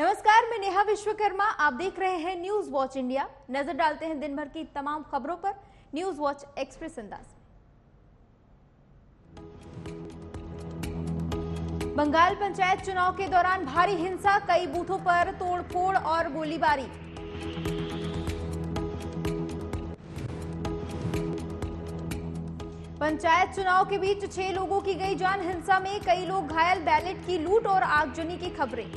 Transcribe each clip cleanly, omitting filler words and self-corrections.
नमस्कार, मैं नेहा विश्वकर्मा। आप देख रहे हैं न्यूज वॉच इंडिया। नजर डालते हैं दिन भर की तमाम खबरों पर न्यूज वॉच एक्सप्रेस अंदाज में। बंगाल पंचायत चुनाव के दौरान भारी हिंसा, कई बूथों पर तोड़फोड़ और गोलीबारी। पंचायत चुनाव के बीच 6 लोगों की गई जान, हिंसा में कई लोग घायल, बैलेट की लूट और आगजनी की खबरें।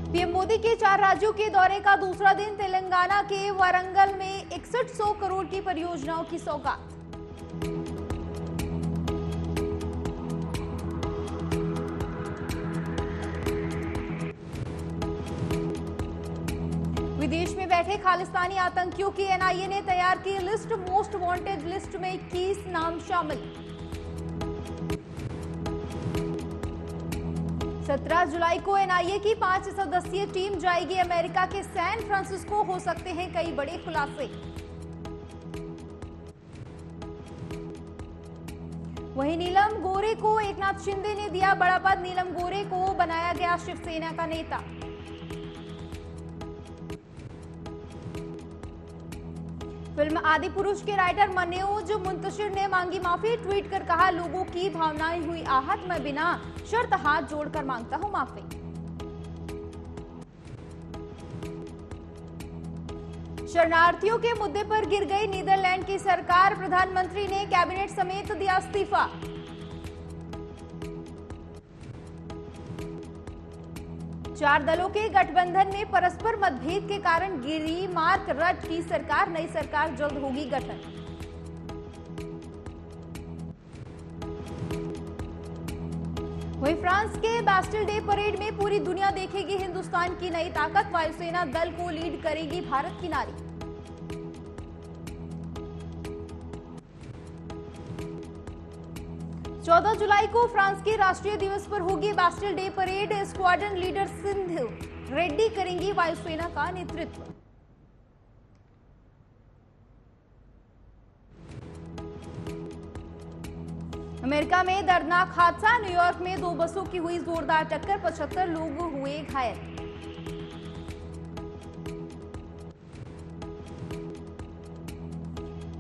पीएम मोदी के 4 राज्यों के दौरे का दूसरा दिन, तेलंगाना के वारंगल में 6100 करोड़ की परियोजनाओं की सौगात। विदेश में बैठे खालिस्तानी आतंकियों की एनआईए ने तैयार की लिस्ट, मोस्ट वांटेड लिस्ट में 21 नाम शामिल। 17 जुलाई को एनआईए की 5 सदस्यीय टीम जाएगी अमेरिका के सैन फ्रांसिस्को, हो सकते हैं कई बड़े खुलासे। वहीं नीलम गोरे को एकनाथ शिंदे ने दिया बड़ा पद, नीलम गोरे को बनाया गया शिवसेना का नेता। फिल्म आदि पुरुष के राइटर मनोज मुंतशिर ने मांगी माफी, ट्वीट कर कहा, लोगों की भावनाएं हुई आहत, मैं बिना शर्त हाथ जोड़कर मांगता हूं माफी। शरणार्थियों के मुद्दे पर गिर गई नीदरलैंड की सरकार, प्रधानमंत्री ने कैबिनेट समेत दिया इस्तीफा। चार दलों के गठबंधन में परस्पर मतभेद के कारण गिरी मार्क रट की सरकार, नई सरकार जल्द होगी गठन। वहीं फ्रांस के बास्टिल डे परेड में पूरी दुनिया देखेगी हिंदुस्तान की नई ताकत, वायुसेना दल को लीड करेगी भारत की नारी। चौदह जुलाई को फ्रांस के राष्ट्रीय दिवस पर होगी Bastille day parade, squadron leader Sindhu Reddy करेंगी वायुसेना का नेतृत्व। अमेरिका में दर्दनाक हादसा, न्यूयॉर्क में 2 बसों की हुई जोरदार टक्कर, 75 लोग हुए घायल।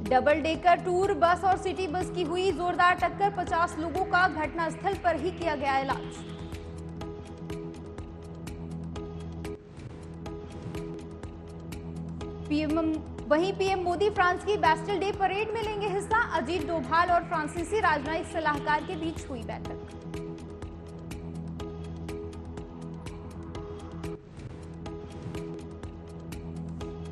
डबल डेकर टूर बस और सिटी बस की हुई जोरदार टक्कर, 50 लोगों का घटनास्थल पर ही किया गया इलाज। वहीं पीएम मोदी फ्रांस की बास्टिल डे परेड में लेंगे हिस्सा, अजीत डोभाल और फ्रांसीसी राजनयिक सलाहकार के बीच हुई बैठक।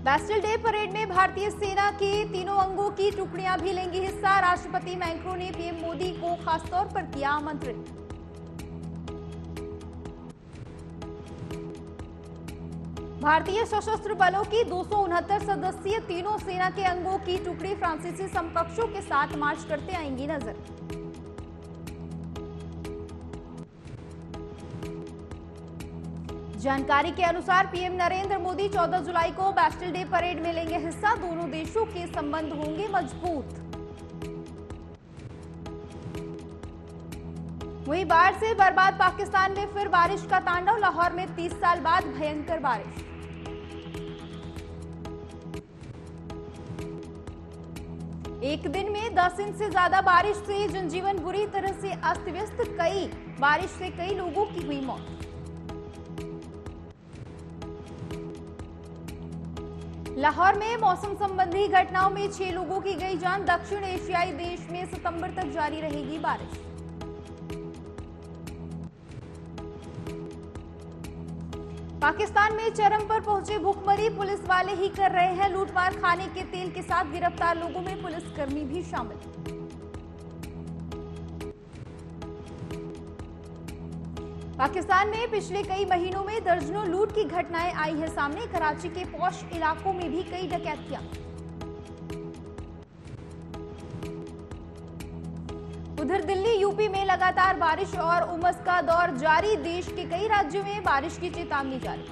बास्टिल डे परेड में भारतीय सेना के तीनों अंगों की टुकड़ियां भी लेंगी हिस्सा, राष्ट्रपति मैक्रों ने पीएम मोदी को खासतौर पर किया आमंत्रित। भारतीय सशस्त्र बलों की 269 सदस्यीय तीनों सेना के अंगों की टुकड़ी फ्रांसीसी समकक्षों के साथ मार्च करते आएंगी नजर। जानकारी के अनुसार पीएम नरेंद्र मोदी 14 जुलाई को बास्टिल डे परेड में लेंगे हिस्सा, दोनों देशों के संबंध होंगे मजबूत। वहीं बाढ़ से बर्बाद पाकिस्तान में फिर बारिश का तांडव, लाहौर में 30 साल बाद भयंकर बारिश। एक दिन में 10 इंच से ज्यादा बारिश से जनजीवन बुरी तरह से अस्त व्यस्त, बारिश से कई लोगों की हुई मौत। लाहौर में मौसम संबंधी घटनाओं में 6 लोगों की गई जान, दक्षिण एशियाई देश में सितंबर तक जारी रहेगी बारिश। पाकिस्तान में चरम पर पहुंचे भुखमरी, पुलिस वाले ही कर रहे हैं लूटमार, खाने के तेल के साथ गिरफ्तार लोगों में पुलिसकर्मी भी शामिल। पाकिस्तान में पिछले कई महीनों में दर्जनों लूट की घटनाएं आई हैं सामने, कराची के पॉश इलाकों में भी कई डकैतियां। उधर दिल्ली यूपी में लगातार बारिश और उमस का दौर जारी, देश के कई राज्यों में बारिश की चेतावनी जारी।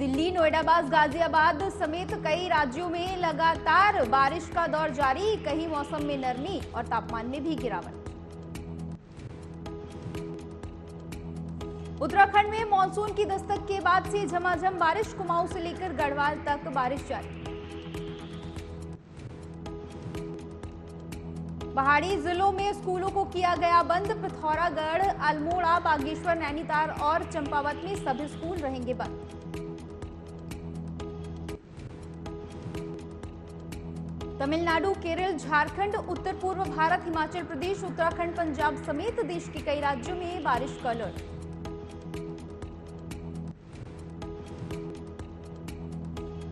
दिल्ली, नोएडाबाद, गाजियाबाद समेत कई राज्यों में लगातार बारिश का दौर जारी। कहीं मौसम में नरमी और तापमान में भी गिरावट। उत्तराखंड में मानसून की दस्तक के बाद से झमाझम बारिश। कुमाऊं से लेकर गढ़वाल तक बारिश जारी। पहाड़ी जिलों में स्कूलों को किया गया बंद। पिथौरागढ़, अल्मोड़ा, बागेश्वर, नैनीताल और चंपावत में सभी स्कूल रहेंगे बंद। तमिलनाडु, केरल, झारखंड, उत्तर पूर्व भारत, हिमाचल प्रदेश, उत्तराखंड, पंजाब समेत देश के कई राज्यों में बारिश का अलर्ट।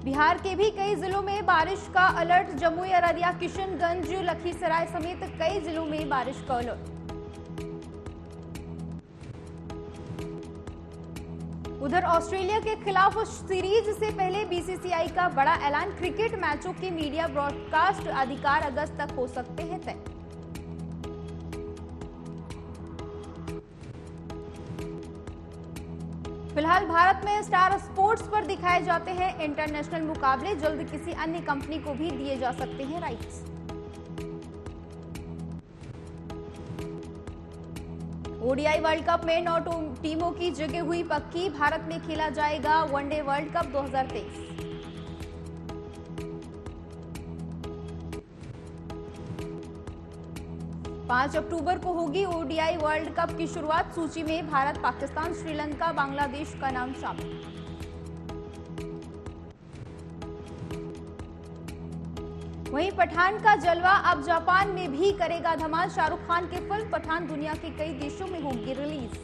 बिहार के भी कई जिलों में बारिश का अलर्ट। जमुई, अररिया, किशनगंज, लखीसराय समेत कई जिलों में बारिश का अलर्ट। उधर ऑस्ट्रेलिया के खिलाफ सीरीज से पहले बीसीसीआई का बड़ा ऐलान। क्रिकेट मैचों के मीडिया ब्रॉडकास्ट अधिकार अगस्त तक हो सकते हैं तय। फिलहाल भारत में स्टार स्पोर्ट्स पर दिखाए जाते हैं इंटरनेशनल मुकाबले। जल्द किसी अन्य कंपनी को भी दिए जा सकते हैं राइट्स। ओडीआई वर्ल्ड कप में 9 टीमों की जगह हुई पक्की। भारत में खेला जाएगा वनडे वर्ल्ड कप 2023। पांच अक्टूबर को होगी ओडीआई वर्ल्ड कप की शुरुआत। सूची में भारत, पाकिस्तान, श्रीलंका, बांग्लादेश का नाम शामिल। वहीं पठान का जलवा अब जापान में भी करेगा धमाल। शाहरुख खान की फिल्म पठान दुनिया के कई देशों में होगी रिलीज।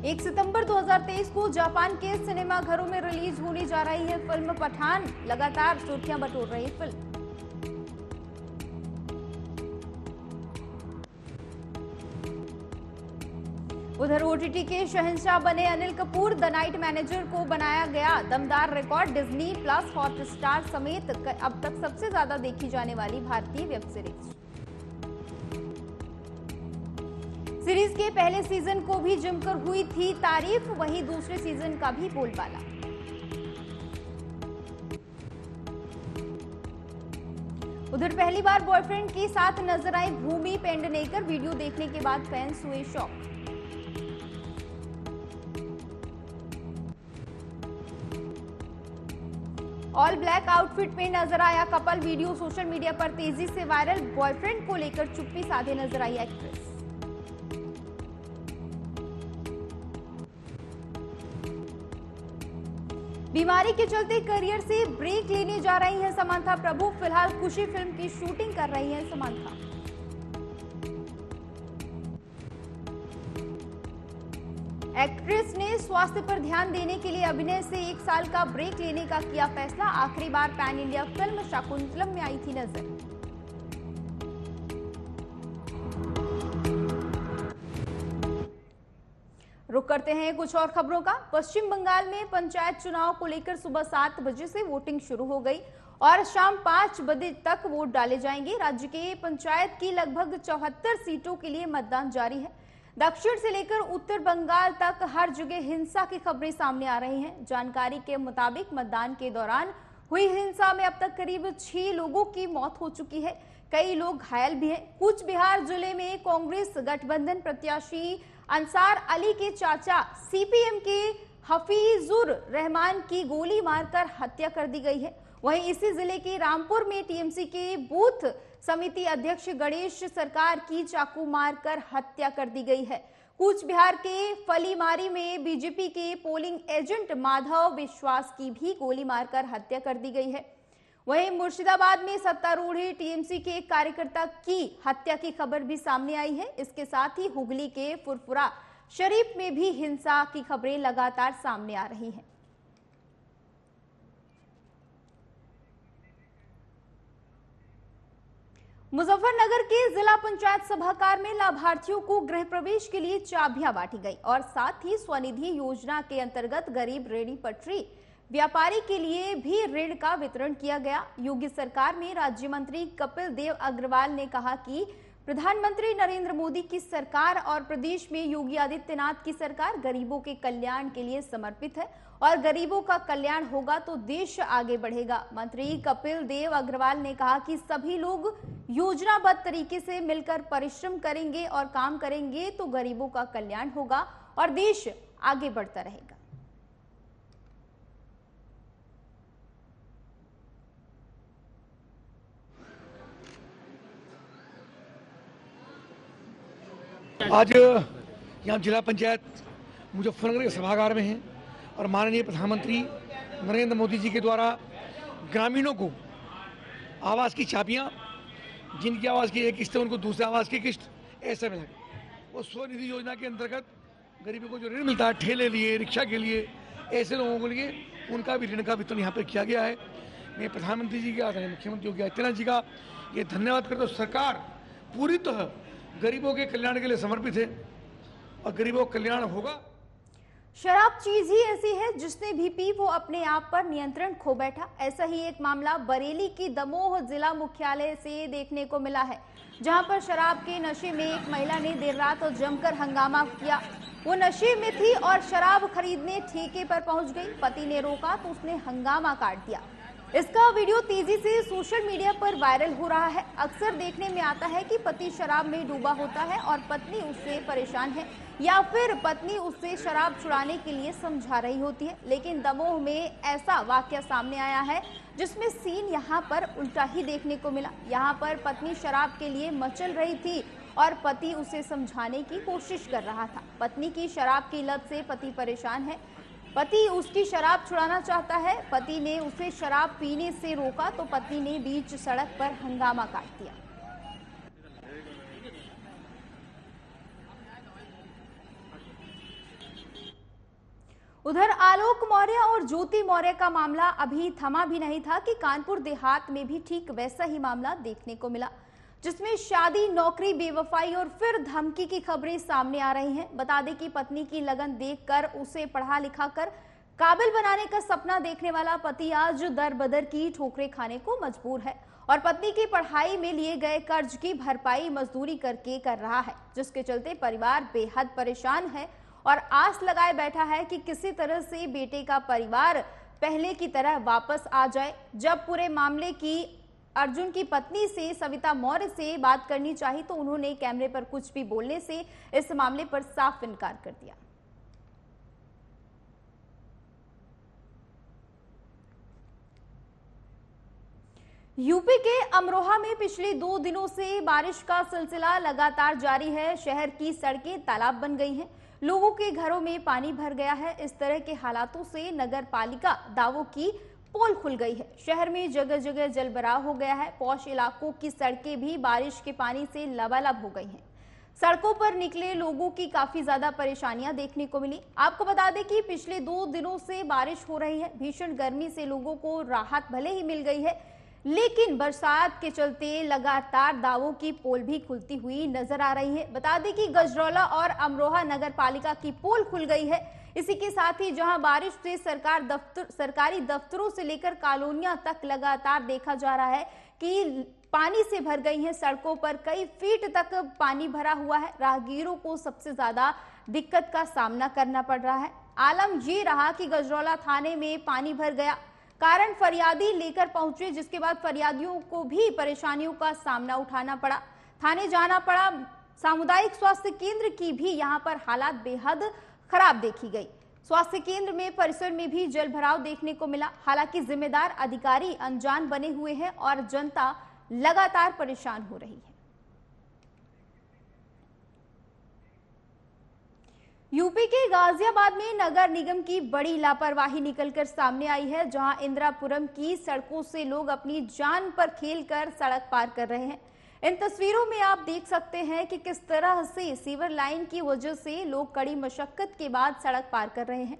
एक सितंबर 2023 को जापान के सिनेमाघरों में रिलीज होने जा रही है फिल्म पठान। लगातार सुर्खियां बटोर रही फिल्म। उधर ओटीटी के शहंशाह बने Anil Kapoor. The night manager को बनाया गया दमदार रिकॉर्ड। डिज्नी प्लस, हॉटस्टार समेत अब तक सबसे ज्यादा देखी जाने वाली भारतीय वेब सीरीज। सीरीज के पहले सीजन को भी जमकर हुई थी तारीफ। वहीं दूसरे सीजन का भी बोलबाला। उधर पहली बार बॉयफ्रेंड के साथ नजर आई भूमि पेडनेकर। वीडियो देखने के बाद फैंस हुए शॉक। ऑल ब्लैक आउटफिट में नजर आया कपल। वीडियो सोशल मीडिया पर तेजी से वायरल। बॉयफ्रेंड को लेकर चुप्पी साधे नजर आई एक्ट्रेस। बीमारी के चलते करियर से ब्रेक लेने जा रही हैं समांथा प्रभु। फिलहाल खुशी फिल्म की शूटिंग कर रही हैं समांथा। एक्ट्रेस ने स्वास्थ्य पर ध्यान देने के लिए अभिनय से 1 साल का ब्रेक लेने का किया फैसला। आखिरी बार पैन इंडिया फिल्म शाकुंतलम में आई थी नजर। रुक करते हैं कुछ और खबरों का। पश्चिम बंगाल में पंचायत चुनाव को लेकर सुबह 7 बजे से वोटिंग शुरू हो गई और शाम 5 बजे तक वोट डाले जाएंगे। राज्य के पंचायत की लगभग 74 सीटों के लिए मतदान जारी है। दक्षिण से लेकर उत्तर बंगाल तक हर जगह हिंसा की खबरें सामने आ रही हैं। जानकारी के मुताबिक मतदान के दौरान हुई हिंसा में अब तक करीब 6 लोगों की मौत हो चुकी है। कई लोग घायल भी हैं। कूच बिहार जिले में कांग्रेस गठबंधन प्रत्याशी अंसार अली के चाचा सीपीएम के हफीजुर रहमान की गोली मारकर हत्या कर दी गई है। वहीं इसी जिले के रामपुर में टीएमसी के बूथ समिति अध्यक्ष गणेश सरकार की चाकू मारकर हत्या कर दी गई है। कूच बिहार के फलीमारी में बीजेपी के पोलिंग एजेंट माधव विश्वास की भी गोली मारकर हत्या कर दी गई है। वहीं मुर्शिदाबाद में सत्तारूढ़ टीएमसी के एक कार्यकर्ता की हत्या की खबर भी सामने आई है। इसके साथ ही हुगली के फुरफुरा शरीफ में भी हिंसा की खबरें लगातार सामने आ रही हैं। मुजफ्फरनगर के जिला पंचायत सभागार में लाभार्थियों को गृह प्रवेश के लिए चाबियां बांटी गई और साथ ही स्वनिधि योजना के अंतर्गत गरीब रेहड़ी पटरी व्यापारी के लिए भी ऋण का वितरण किया गया। योगी सरकार में राज्य मंत्री कपिल देव अग्रवाल ने कहा कि प्रधानमंत्री नरेंद्र मोदी की सरकार और प्रदेश में योगी आदित्यनाथ की सरकार गरीबों के कल्याण के लिए समर्पित है और गरीबों का कल्याण होगा तो देश आगे बढ़ेगा। मंत्री कपिल देव अग्रवाल ने कहा कि सभी लोग योजनाबद्ध तरीके से मिलकर परिश्रम करेंगे और काम करेंगे तो गरीबों का कल्याण होगा और देश आगे बढ़ता रहेगा। आज यहाँ जिला पंचायत मुजफ्फरनगर के सभागार में हैं और माननीय प्रधानमंत्री नरेंद्र मोदी जी के द्वारा ग्रामीणों को आवास की चाबियाँ, जिनकी आवास की एक किस्त है उनको दूसरे आवास की किस्त ऐसे मिला। वो स्वनिधि योजना के अंतर्गत गरीबों को जो ऋण मिलता है ठेले लिए, रिक्शा के लिए, ऐसे लोगों के लिए उनका भी ऋण का वितरण यहाँ पर किया गया है। मैं प्रधानमंत्री जी का, मुख्यमंत्री योगी आदित्यनाथ जी का ये धन्यवाद करता हूँ। सरकार पूरी तरह गरीबों के कल्याण के लिए समर्पित है और गरीबों का कल्याण होगा। शराब चीज ही ऐसी है जिसने भी पी वो अपने आप पर नियंत्रण खो बैठा। ऐसा ही एक मामला बरेली की दमोह जिला मुख्यालय से देखने को मिला है, जहां पर शराब के नशे में एक महिला ने देर रात और जमकर हंगामा किया। वो नशे में थी और शराब खरीदने ठेके पर पहुंच गई। पति ने रोका तो उसने हंगामा काट दिया। इसका वीडियो तेजी से सोशल मीडिया पर वायरल हो रहा है। अक्सर देखने में आता है कि पति शराब में डूबा होता है और पत्नी उससे परेशान है या फिर पत्नी उससे शराब छुड़ाने के लिए समझा रही होती है, लेकिन दमोह में ऐसा वाकया सामने आया है जिसमें सीन यहाँ पर उल्टा ही देखने को मिला। यहाँ पर पत्नी शराब के लिए मचल रही थी और पति उसे समझाने की कोशिश कर रहा था। पत्नी की शराब की लत से पति परेशान है। पति उसकी शराब छुड़ाना चाहता है। पति ने उसे शराब पीने से रोका तो पत्नी ने बीच सड़क पर हंगामा काट दिया। उधर आलोक मौर्य और ज्योति मौर्य का मामला अभी थमा भी नहीं था कि कानपुर देहात में भी ठीक वैसा ही मामला देखने को मिला, जिसमें शादी, नौकरी, बेवफाई और फिर धमकी की खबरें सामने आ रही हैं। बता दें कि पत्नी की लगन देखकर उसे पढ़ा लिखा कर काबिल बनाने का सपना देखने वाला पति आज दर बदर की ठोकरें खाने को मजबूर है और पत्नी की पढ़ाई में लिए गए कर्ज की भरपाई मजदूरी करके कर रहा है, जिसके चलते परिवार बेहद परेशान है और आस लगाए बैठा है कि किसी तरह से बेटे का परिवार पहले की तरह वापस आ जाए। जब पूरे मामले की अर्जुन की पत्नी से सविता मौर्य से बात करनी चाहिए तो उन्होंने कैमरे पर कुछ भी बोलने से इस मामले पर साफ इनकार कर दिया। यूपी के अमरोहा में पिछले 2 दिनों से बारिश का सिलसिला लगातार जारी है। शहर की सड़कें तालाब बन गई हैं, लोगों के घरों में पानी भर गया है। इस तरह के हालातों से नगर पालिका दावों की पोल खुल गई है। शहर में जगह जगह जलभराव हो गया है। पौष इलाकों की सड़कें भी बारिश के पानी से लबालब हो गई हैं। सड़कों पर निकले लोगों की काफी ज्यादा परेशानियां देखने को मिली। आपको बता दें कि पिछले 2 दिनों से बारिश हो रही है। भीषण गर्मी से लोगों को राहत भले ही मिल गई है, लेकिन बरसात के चलते लगातार दावों की पोल भी खुलती हुई नजर आ रही है। बता दें कि गजरौला और अमरोहा नगर पालिका की पोल खुल गई है। इसी के साथ ही जहां बारिश से सरकारी दफ्तरों से लेकर कॉलोनियां तक लगातार देखा जा रहा है कि पानी से भर गई हैं। सड़कों पर कई फीट तक पानी भरा हुआ है। राहगीरों को सबसे ज्यादा दिक्कत का सामना करना पड़ रहा है। आलम ये रहा कि गजरौला थाने में पानी भर गया, कारण फरियादी लेकर पहुंचे, जिसके बाद फरियादियों को भी परेशानियों का सामना उठाना पड़ा, थाने जाना पड़ा। सामुदायिक स्वास्थ्य केंद्र की भी यहां पर हालात बेहद खराब देखी गई। स्वास्थ्य केंद्र में परिसर में भी जलभराव देखने को मिला। हालांकि जिम्मेदार अधिकारी अनजान बने हुए हैं और जनता लगातार परेशान हो रही है। यूपी के गाजियाबाद में नगर निगम की बड़ी लापरवाही निकलकर सामने आई है, जहां इंदिरापुरम की सड़कों से लोग अपनी जान पर खेलकर सड़क पार कर रहे हैं। इन तस्वीरों में आप देख सकते हैं कि किस तरह से सीवर लाइन की वजह से लोग कड़ी मशक्कत के बाद सड़क पार कर रहे हैं।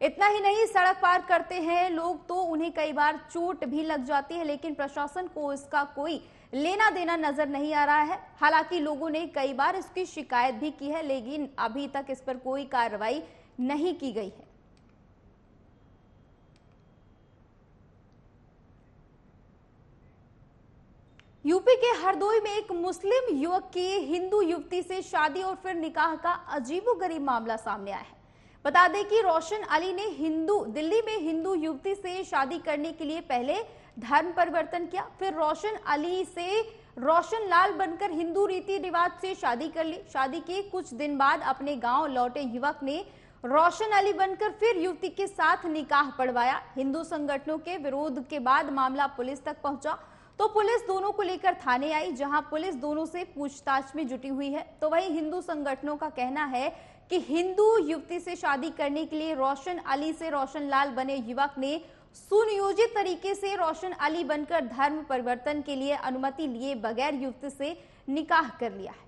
इतना ही नहीं, सड़क पार करते हैं लोग तो उन्हें कई बार चोट भी लग जाती है, लेकिन प्रशासन को इसका कोई लेना देना नजर नहीं आ रहा है। हालांकि लोगों ने कई बार इसकी शिकायत भी की है, लेकिन अभी तक इस पर कोई कार्रवाई नहीं की गई है। यूपी के हरदोई में एक मुस्लिम युवक की हिंदू युवती से शादी और फिर निकाह का अजीबोगरीब मामला सामने आया है। बता दें कि रोशन अली ने दिल्ली में हिंदू युवती से शादी करने के लिए पहले धर्म परिवर्तन किया, फिर रोशन अली से रोशन लाल बनकर हिंदू रीति रिवाज से शादी कर ली। शादी के कुछ दिन बाद अपने गांव लौटे युवक ने रोशन अली बनकर फिर युवती के साथ निकाह पढ़वाया। हिंदू संगठनों के विरोध के बाद मामला पुलिस तक पहुंचा तो पुलिस दोनों को लेकर थाने आई, जहां पुलिस दोनों से पूछताछ में जुटी हुई है। तो वहीं हिंदू संगठनों का कहना है कि हिंदू युवती से शादी करने के लिए रोशन अली से रोशन लाल बने युवक ने सुनियोजित तरीके से रोशन अली बनकर धर्म परिवर्तन के लिए अनुमति लिए बगैर युवती से निकाह कर लिया है।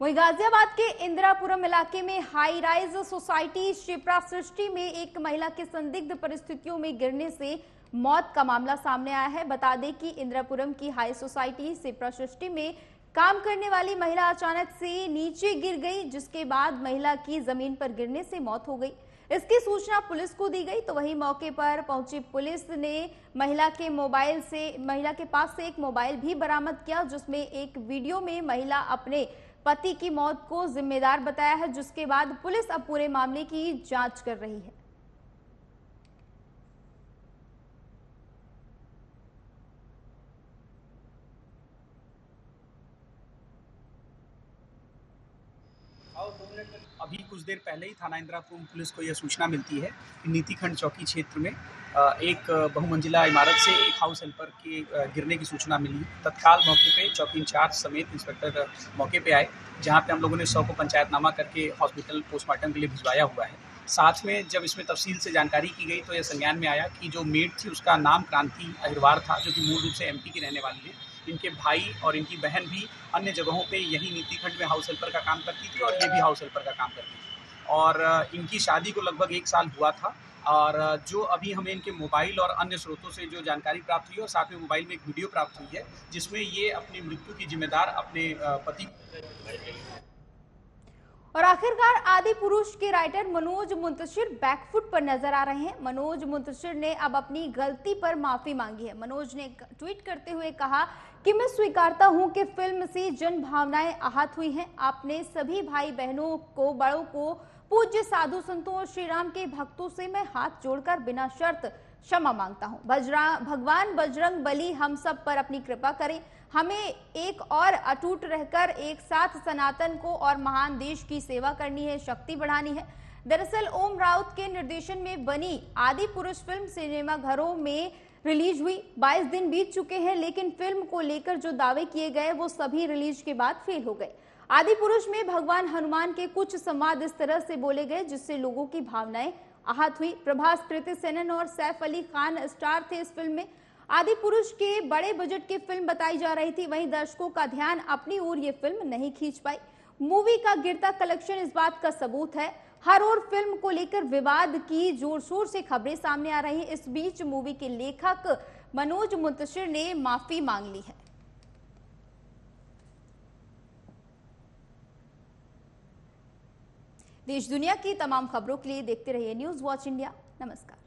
वहीं गाजियाबाद के इंदिरापुरम इलाके में हाई राइज सोसाइटी शिप्रा सृष्टि में एक महिला के संदिग्ध परिस्थितियों में गिरने से मौत का मामला सामने आया है। बता दें कि इंदिरापुरम की हाई सोसाइटी शिप्रा सृष्टि में काम करने वाली महिला अचानक से नीचे गिर गई, जिसके बाद महिला की जमीन पर गिरने से मौत हो गई। इसकी सूचना पुलिस को दी गई तो वहीं मौके पर पहुंची पुलिस ने महिला के पास से एक मोबाइल भी बरामद किया, जिसमें एक वीडियो में महिला अपने पति की मौत को जिम्मेदार बताया है, जिसके बाद पुलिस अब पूरे मामले की जांच कर रही है। अभी कुछ देर पहले ही थाना इंदिरापुरम पुलिस को यह सूचना मिलती है कि नीतिखंड चौकी क्षेत्र में एक बहुमंजिला इमारत से एक हाउस हेल्पर के गिरने की सूचना मिली। तत्काल मौके पे चौकी इंचार्ज समेत इंस्पेक्टर मौके पे आए, जहां पे हम लोगों ने 100 को पंचायतनामा करके हॉस्पिटल पोस्टमार्टम के लिए भिजवाया हुआ है। साथ में जब इसमें तफसील से जानकारी की गई तो यह संज्ञान में आया कि जो मेड थी उसका नाम क्रांति अहिरवार था, जो कि मूल रूप से MP की रहने वाली है। इनके भाई और इनकी बहन भी अन्य जगहों पे यही नीतिखंड में हाउस हेल्पर का काम करती थी और ये भी हाउस हेल्पर का काम करती थी और इनकी शादी को लगभग 1 साल हुआ था। और जो अभी हमें इनके मोबाइल और अन्य स्रोतों से जो जानकारी प्राप्त हुई है और साथ में मोबाइल में एक वीडियो प्राप्त हुई है, जिसमें ये अपनी मृत्यु की जिम्मेदार अपने पति। और आखिरकार आदि पुरुष के राइटर मनोज मुंतशिर बैकफुट पर नजर आ रहे हैं। मनोज मुंतशिर ने अब अपनी गलती पर माफी मांगी है। मनोज ने ट्वीट करते हुए कहा कि मैं स्वीकारता हूं कि फिल्म से जन भावनाएं आहत हुई हैं। आपने सभी भाई बहनों को, बड़ों को, पूज्य साधु संतों और श्री राम के भक्तों से मैं हाथ जोड़कर बिना शर्त क्षमा मांगता हूं। भगवान बजरंग बली हम सब पर अपनी कृपा करें। हमें एक और अटूट रहकर एक साथ सनातन को और महान देश की सेवा करनी है, शक्ति बढ़ानी है। दरअसल ओम राउत के निर्देशन में बनी आदि पुरुष फिल्म सिनेमाघरों में रिलीज हुई। 22 दिन बीत चुके हैं, लेकिन फिल्म को लेकर जो दावे किए गए वो सभी रिलीज के बाद फेल हो गए। आदि पुरुष में भगवान हनुमान के कुछ संवाद इस तरह से बोले गए जिससे लोगों की भावनाएं आहत हुई। प्रभास, कृति सेनन और सैफ अली खान स्टार थे इस फिल्म में। आदि पुरुष के बड़े बजट की फिल्म बताई जा रही थी, वहीं दर्शकों का ध्यान अपनी ओर ये फिल्म नहीं खींच पाई। मूवी का गिरता कलेक्शन इस बात का सबूत है। हर ओर फिल्म को लेकर विवाद की जोर शोर से खबरें सामने आ रही हैं। इस बीच मूवी के लेखक मनोज मुंतशिर ने माफी मांग ली है। देश दुनिया की तमाम खबरों के लिए देखते रहिए न्यूज़ वॉच इंडिया। नमस्कार।